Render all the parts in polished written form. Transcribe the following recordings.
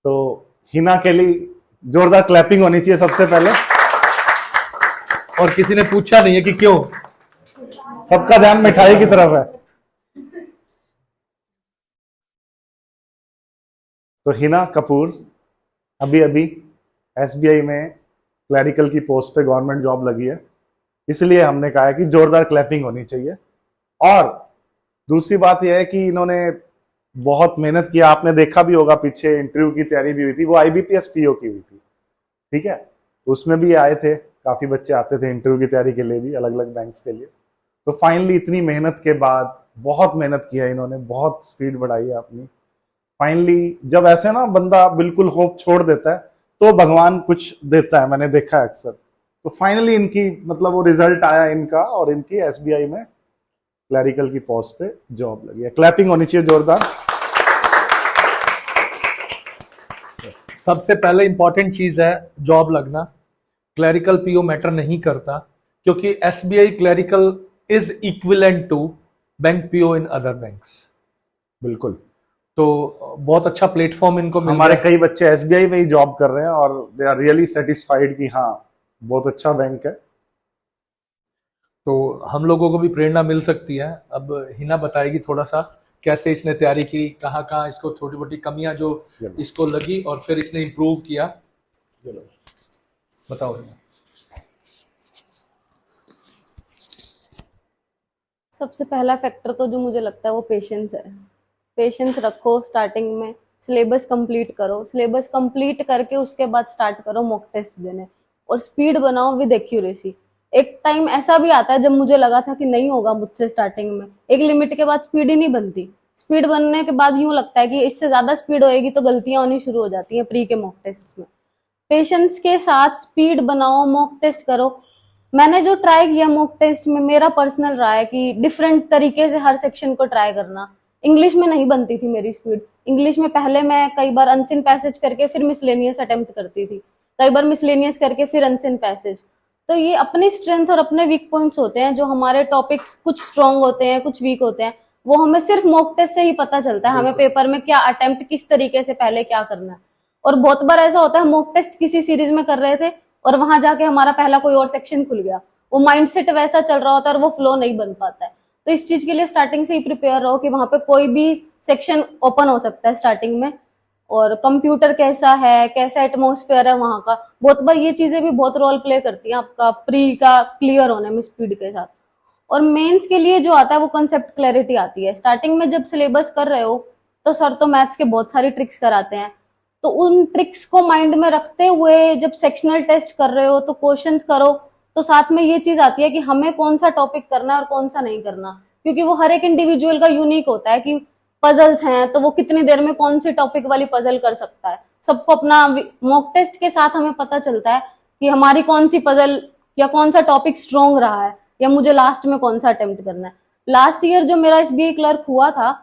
तो हिना के लिए जोरदार क्लैपिंग होनी चाहिए सबसे पहले। और किसी ने पूछा नहीं है कि क्यों, सबका ध्यान मिठाई की तरफ है। तो हिना कपूर अभी अभी एसबीआई में क्लरिकल की पोस्ट पे गवर्नमेंट जॉब लगी है, इसलिए हमने कहा है कि जोरदार क्लैपिंग होनी चाहिए। और दूसरी बात यह है कि इन्होंने बहुत मेहनत किया, आपने देखा भी होगा पीछे इंटरव्यू की तैयारी भी हुई थी, वो आईबीपीएस पीओ की हुई थी, ठीक है। उसमें भी आए थे, काफी बच्चे आते थे इंटरव्यू की तैयारी के लिए भी, अलग अलग बैंक्स के लिए। तो फाइनली इतनी मेहनत के बाद, बहुत मेहनत किया इन्होंने, बहुत स्पीड बढ़ाई है अपनी। फाइनली जब ऐसे ना बंदा बिल्कुल होप छोड़ देता है तो भगवान कुछ देता है, मैंने देखा है अक्सर। तो फाइनली इनकी मतलब वो रिजल्ट आया इनका, और इनकी एसबीआई में क्लरिकल की पोस्ट पे जॉब लगी है। क्लैपिंग होनी चाहिए जोरदार। सबसे पहले इंपॉर्टेंट चीज है जॉब लगना। क्लरिकल पीओ मैटर नहीं करता, क्योंकि SBI clerical is equivalent to bank PO in other banks. बिल्कुल। तो बहुत अच्छा प्लेटफॉर्म इनको मिल हमारे गया। कई बच्चे एसबीआई में ही जॉब कर रहे हैं और दे आर रियली सेटिस्फाइड कि हाँ बहुत अच्छा बैंक है। तो हम लोगों को भी प्रेरणा मिल सकती है। अब हिना बताएगी थोड़ा सा कैसे इसने तैयारी की, कहाँ कहाँ इसको छोटी मोटी कमियां जो इसको लगी और फिर इसने इम्प्रूव किया। बताओ हिना। सबसे पहला फैक्टर तो जो मुझे लगता है वो पेशेंस है। पेशेंस रखो, स्टार्टिंग में सिलेबस कंप्लीट करो, सिलेबस कंप्लीट करके उसके बाद स्टार्ट करो मॉक टेस्ट देने, और स्पीड बनाओ विद एक्यूरेसी। एक टाइम ऐसा भी आता है जब मुझे लगा था कि नहीं होगा मुझसे स्टार्टिंग में, एक लिमिट के बाद स्पीड ही नहीं बनती। स्पीड बनने के बाद यूं लगता है कि इससे ज्यादा स्पीड होएगी तो गलतियां होनी शुरू हो जाती हैं प्री के मॉक टेस्ट में। पेशेंस के साथ स्पीड बनाओ, मॉक टेस्ट करो। मैंने जो ट्राई किया मॉक टेस्ट में, मेरा पर्सनल रहा है कि डिफरेंट तरीके से हर सेक्शन को ट्राई करना। इंग्लिश में नहीं बनती थी मेरी स्पीड। इंग्लिश में पहले मैं कई बार अनसिन पैसेज करके फिर मिसलेनियस अटेम्प्ट करती थी, कई बार मिसलेनियस करके फिर अनसिन पैसेज। तो ये अपनी स्ट्रेंथ और अपने वीक पॉइंट्स होते हैं। जो हमारे टॉपिक्स कुछ स्ट्रॉन्ग होते हैं, कुछ वीक होते हैं, वो हमें सिर्फ मॉक टेस्ट से ही पता चलता है हमें पेपर में क्या अटेम्प्ट किस तरीके से पहले क्या करना है। और बहुत बार ऐसा होता है मॉक टेस्ट किसी सीरीज में कर रहे थे और वहां जाके हमारा पहला कोई और सेक्शन खुल गया, वो माइंडसेट वैसा चल रहा होता है और वो फ्लो नहीं बन पाता है। तो इस चीज के लिए स्टार्टिंग से ही प्रिपेयर रहो कि वहां पे कोई भी सेक्शन ओपन हो सकता है स्टार्टिंग में। और कंप्यूटर कैसा है, कैसा एटमोस्फेयर है वहां का, बहुत बार ये चीजें भी बहुत रोल प्ले करती हैं आपका प्री का क्लियर होने में स्पीड के साथ। और मेंस के लिए जो आता है वो कंसेप्ट क्लैरिटी आती है। स्टार्टिंग में जब सिलेबस कर रहे हो तो सर तो मैथ्स के बहुत सारी ट्रिक्स कराते हैं, तो उन ट्रिक्स को माइंड में रखते हुए जब सेक्शनल टेस्ट कर रहे हो तो क्वेश्चंस करो। तो साथ में ये चीज आती है कि हमें कौन सा टॉपिक करना है और कौन सा नहीं करना, क्योंकि वो हर एक इंडिविजुअल का यूनिक होता है कि पजल्स हैं तो वो कितनी देर में कौन सी टॉपिक वाली पजल कर सकता है। सबको अपना मॉक टेस्ट के साथ हमें पता चलता है कि हमारी कौन सी पजल या कौन सा टॉपिक स्ट्रॉन्ग रहा है, या मुझे लास्ट में कौन सा अटेम्प्ट करना है। लास्ट ईयर जो मेरा एसबीआई क्लर्क हुआ था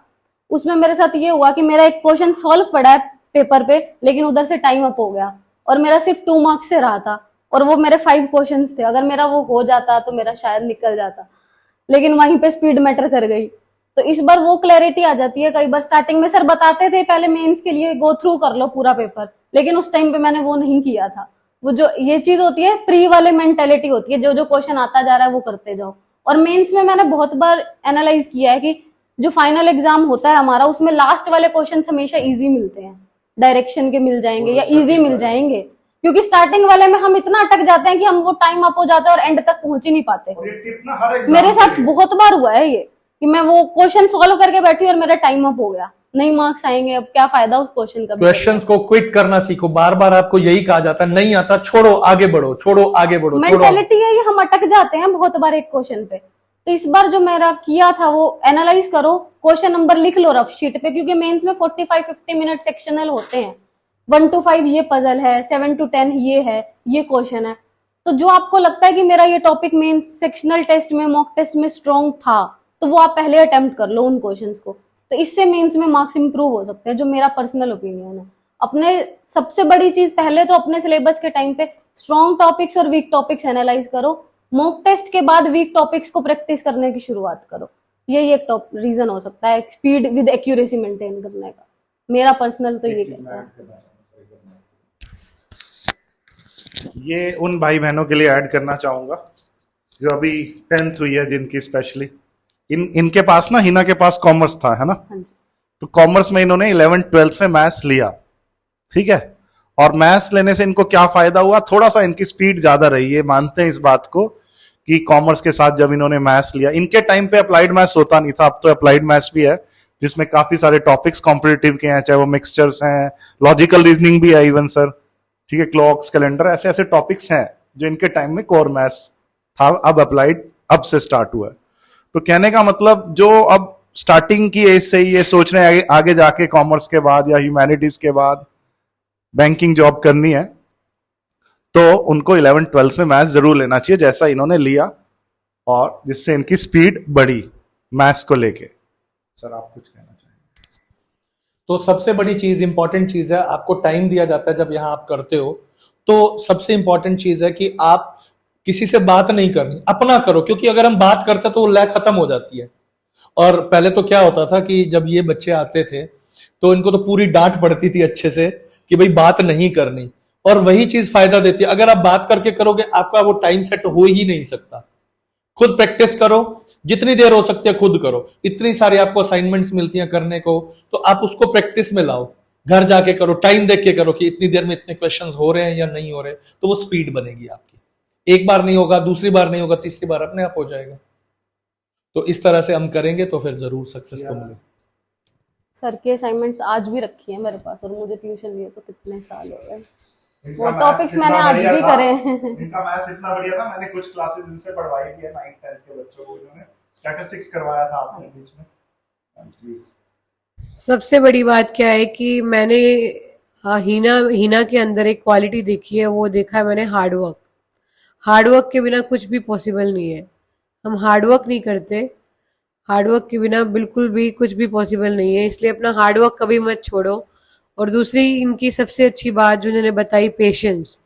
उसमें मेरे साथ ये हुआ कि मेरा एक क्वेश्चन सॉल्व पड़ा है पेपर पे, लेकिन उधर से टाइम अप हो गया और मेरा सिर्फ 2 मार्क्स से रहा था, और वो मेरे 5 क्वेश्चंस थे। अगर मेरा वो हो जाता तो मेरा शायद निकल जाता, लेकिन वहीं पे स्पीड मैटर कर गई। तो इस बार वो क्लैरिटी आ जाती है। कई बार स्टार्टिंग में सर बताते थे पहले मेंस के लिए गो थ्रू कर लो पूरा पेपर, लेकिन उस टाइम पे मैंने वो नहीं किया था। वो जो ये चीज होती है प्री वाले मेंटेलिटी होती है, जो जो क्वेश्चन आता जा रहा है वो करते जाओ। और मेंस में मैंने बहुत बार एनालाइज किया है कि जो फाइनल एग्जाम होता है हमारा उसमें लास्ट वाले क्वेश्चन हमेशा इजी मिलते हैं, डायरेक्शन के मिल जाएंगे या इजी मिल जाएंगे, क्योंकि स्टार्टिंग वाले में हम इतना अटक जाते हैं कि हम वो टाइम अप हो जाता है और एंड तक पहुंच ही नहीं पाते। मेरे साथ बहुत बार हुआ है ये कि मैं वो क्वेश्चन सॉल्व करके बैठी और मेरा टाइम अप हो गया, नहीं मार्क्स आएंगे, अब क्या फायदा उस क्वेश्चन का। क्वेश्चंस को क्विट करना सीखो। बार बार आपको यही कहा जाता है नहीं आता छोड़ो आगे बढ़ो, छोड़ो आगे बढ़ो। मेंटेलिटी है ये, हम अटक जाते हैं बहुत बार एक क्वेश्चन पे। तो इस बार जो मेरा किया था वो एनालाइज करो, क्वेश्चन नंबर लिख लो रफ शीट पे, क्योंकि मेंस में 45-50 मिनट सेक्शनल होते हैं। 1 to 5 ये पजल है, 7 to 10 ये है, ये क्वेश्चन है। तो जो आपको लगता है कि मेरा ये टॉपिक मेन सेक्शनल टेस्ट में मॉक टेस्ट में स्ट्रॉन्ग था, तो वो आप पहले अटेम्प्ट कर लो उन क्वेश्चंस को। तो इससे मेंस में मार्क्स इंप्रूव हो सकते हैं, जो मेरा पर्सनल ओपिनियन है। अपने सबसे बड़ी चीज पहले तो अपने सिलेबस के टाइम पे स्ट्रॉन्ग टॉपिक्स और वीक टॉपिक्स एनालाइज करो, मॉक टेस्ट के बाद वीक टॉपिक्स को प्रैक्टिस करने की शुरुआत करो। यही एक टॉप रीजन हो सकता है स्पीड विद एक्यूरेसी मेंटेन करने का। मेरा पर्सनल तो ये कहता है। ये उन भाई बहनों के लिए ऐड करना चाहूंगा जो अभी 10th हुई है, जिनकी स्पेशली इनके पास ना, हिना के पास कॉमर्स था, है ना? हाँ जी। तो कॉमर्स में इन्होंने 11th-12th में मैथ्स लिया, ठीक है। और मैथ्स लेने से इनको क्या फायदा हुआ, थोड़ा सा इनकी स्पीड ज्यादा रही है, मानते हैं इस बात को कि कॉमर्स के साथ जब इन्होंने मैथ्स लिया, इनके टाइम पे अप्लाइड मैथ्स होता नहीं था, अब तो अप्लाइड मैथ्स भी है जिसमें काफी सारे टॉपिक्स कॉम्पिटिटिव के हैं, चाहे वो मिक्सचर्स हैं, लॉजिकल रीजनिंग भी है इवन सर, ठीक है, क्लॉक्स, कैलेंडर, ऐसे ऐसे टॉपिक्स हैं जो इनके टाइम में कोर मैथ्स था, अब अप्लाइड अब से स्टार्ट हुआ है। तो कहने का मतलब जो अब स्टार्टिंग की एज से ही ये सोच रहे हैं आगे जाके कॉमर्स के बाद या ह्यूमैनिटीज के बाद बैंकिंग जॉब करनी है, तो उनको 11th-12th में मैथ्स जरूर लेना चाहिए जैसा इन्होंने लिया, और जिससे इनकी स्पीड बढ़ी मैथ्स को लेके। सर आप कुछ कहना चाहेंगे? तो सबसे बड़ी चीज, इंपॉर्टेंट चीज है, आपको टाइम दिया जाता है जब यहाँ आप करते हो, तो सबसे इंपॉर्टेंट चीज है कि आप किसी से बात नहीं करनी, अपना करो, क्योंकि अगर हम बात करते तो वो लय खत्म हो जाती है। और पहले तो क्या होता था कि जब ये बच्चे आते थे तो इनको तो पूरी डांट पड़ती थी अच्छे से कि भाई बात नहीं करनी, और वही चीज फायदा देती है। अगर आप बात करके करोगे, आपका वो टाइम सेट हो ही नहीं सकता। खुद प्रैक्टिस करो, जितनी देर हो सकती है खुद करो। इतनी सारी आपको असाइनमेंट्स मिलती हैं करने को, तो आप उसको प्रैक्टिस में लाओ, घर जाके करो, टाइम देख के करो कि इतनी देर में इतने क्वेश्चंस हो रहे हैं या नहीं हो रहे, तो वो स्पीड बनेगी आपकी। एक बार नहीं होगा, दूसरी बार नहीं होगा, तीसरी बार अपने आप हो जाएगा। तो इस तरह से हम करेंगे तो फिर जरूर सक्सेस तो मिलेगी। सर की असाइनमेंट्स आज भी रखी है मेरे पास, और मुझे ट्यूशन लिए तो कितने साल हो गए। इनका वो मैथ्स टॉपिक्स इतना मैंने आज बढ़िया भी था, करे हैं। इनका मैथ्स इतना बढ़िया था, मैंने कुछ क्लासेस इनसे पढ़वाई भी है, 9th-10th के बच्चों को, इन्होंने स्टैटिस्टिक्स करवाया था आपने बीच में। प्लीज। सबसे बड़ी बात क्या है कि मैंने हीना के अंदर एक क्वालिटी देखी है, वो देखा है मैंने, हार्डवर्क। हार्डवर्क के बिना कुछ भी पॉसिबल नहीं है। हम हार्डवर्क नहीं करते, हार्डवर्क के बिना बिल्कुल भी कुछ भी पॉसिबल नहीं है, इसलिए अपना हार्डवर्क कभी मत छोड़ो। और दूसरी इनकी सबसे अच्छी बात जो इन्होंने बताई, पेशेंस।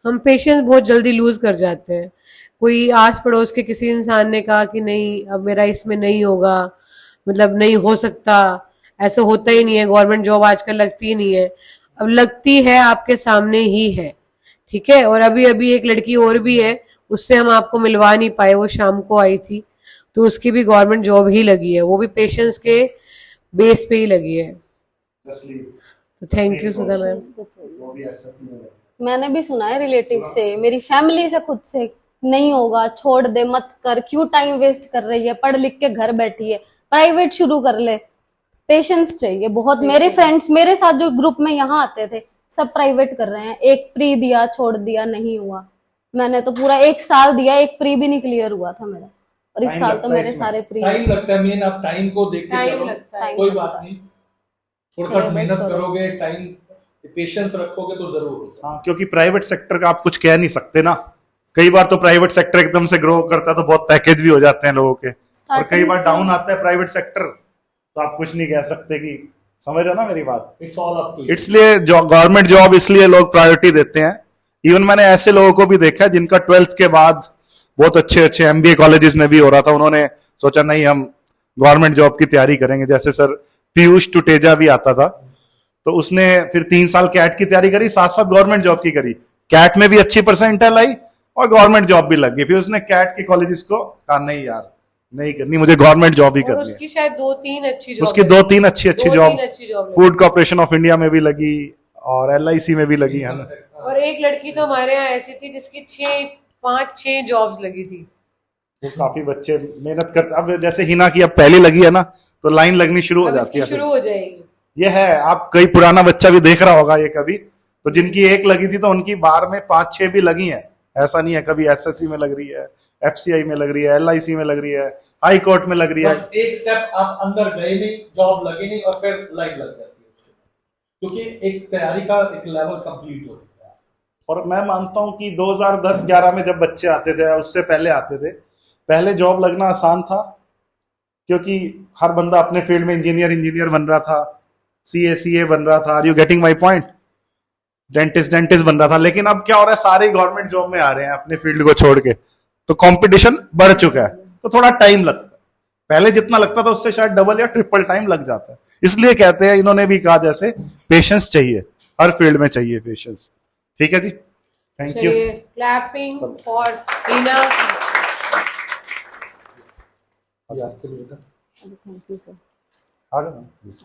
हम पेशेंस बहुत जल्दी लूज कर जाते हैं। कोई आस पड़ोस के किसी इंसान ने कहा कि नहीं अब मेरा इसमें नहीं होगा, मतलब नहीं हो सकता, ऐसा होता ही नहीं है, गवर्नमेंट जॉब आजकल लगती ही नहीं है। अब लगती है, आपके सामने ही है, ठीक है। और अभी अभी एक लड़की और भी है, उससे हम आपको मिलवा नहीं पाए, वो शाम को आई थी, तो उसकी भी गवर्नमेंट जॉब ही लगी है, वो भी पेशेंस के बेस पे ही लगी है। तो थैंक यू सुधा मैम। तो चाहिए। मैंने भी सुना है रिलेटिव से, मेरी फैमिली से, खुद से, नहीं होगा, छोड़ दे, मत कर, क्यों टाइम वेस्ट कर रही है, पढ़ लिख के घर बैठी है, प्राइवेट शुरू कर ले। पेशेंस चाहिए बहुत। मेरे फ्रेंड्स मेरे साथ जो ग्रुप में यहाँ आते थे, सब प्राइवेट कर रहे हैं। एक प्री दिया, छोड़ दिया, नहीं हुआ। मैंने तो पूरा 1 साल दिया, एक प्री भी नहीं क्लियर हुआ था मेरा, और इस साल तो मेरे सारे प्री। टाइम लगता है, मेन आप टाइम को देख के चलो, कोई बात नहीं, थोड़ा सा मेहनत करोगे, टाइम पेशेंस रखोगे तो जरूर होगा। हाँ, क्योंकि प्राइवेट सेक्टर का आप कुछ कह नहीं सकते ना। कई बार तो प्राइवेट सेक्टर एकदम से ग्रो करता है तो बहुत पैकेज भी हो जाते हैं लोगों के, और कई बार डाउन आता है प्राइवेट सेक्टर, तो आप कुछ नहीं कह सकते कि, समझ रहे हो ना मेरी बात। It's all up to you. इसलिए गवर्नमेंट जॉब इसलिए लोग प्रायोरिटी देते हैं। इवन मैंने ऐसे लोगों को भी देखा है जिनका 12th के बाद बहुत अच्छे अच्छे MBA कॉलेजेस में भी हो रहा था, उन्होंने सोचा नहीं हम गवर्नमेंट जॉब की तैयारी करेंगे। जैसे सर पीयूष टुटेजा भी आता था, तो उसने फिर 3 साल कैट की तैयारी करी, साथ साथ गवर्नमेंट जॉब की करी, कैट में भी अच्छी परसेंटाइल आई और गवर्नमेंट जॉब भी लग गई। फिर उसने कैट के कॉलेजेस को कहा नहीं यार नहीं करनी, मुझे गवर्नमेंट जॉब ही करनी है। उसकी शायद 2-3 अच्छी जॉब, उसकी 2-3 अच्छी job job food corporation of India में भी लगी और LIC में भी लगी है ना। और एक लड़की तो हमारे यहाँ ऐसी थी जिसकी 5-6 जॉब्स लगी थी। वो काफी बच्चे मेहनत करते, अब जैसे हिना की अब पहली लगी है ना, तो लाइन लगनी शुरू हो जाती है, शुरू हो जाएगी। ये है, आप कई पुराना बच्चा भी देख रहा होगा ये कभी, तो जिनकी एक लगी थी तो उनकी बार में 5-6 भी लगी हैं। ऐसा नहीं है, कभी SSC में लग रही है, FCI में लग रही है, LIC में लग रही है, हाई कोर्ट में लग रही है। बस एक स्टेप आप अंदर गए नहीं, जॉब लगी नहीं, और फिर लाइन लग जाती है उसके बाद, क्योंकि एक तैयारी का एक लेवल कंप्लीट हो जाता है। और मैं मानता हूं कि 2010-11 में जब बच्चे आते थे, उससे पहले आते थे, पहले जॉब लगना आसान था क्योंकि हर बंदा अपने फील्ड में इंजीनियर बन रहा था, CA बन रहा था, are you getting my point, dentist बन रहा था। लेकिन अब क्या हो रहा है, सारे गवर्नमेंट जॉब में आ रहे हैं अपने फील्ड को छोड़ के, तो कंपटीशन बढ़ चुका है, तो थोड़ा टाइम लगता है। पहले जितना लगता था उससे शायद डबल या ट्रिपल टाइम लग जाता है। इसलिए कहते हैं, इन्होंने भी कहा जैसे पेशेंस चाहिए, हर फील्ड में चाहिए पेशेंस। ठीक है जी, थैंक यू। चलिए clapping for Heena. Thank you sir. आ जाओ ना, please।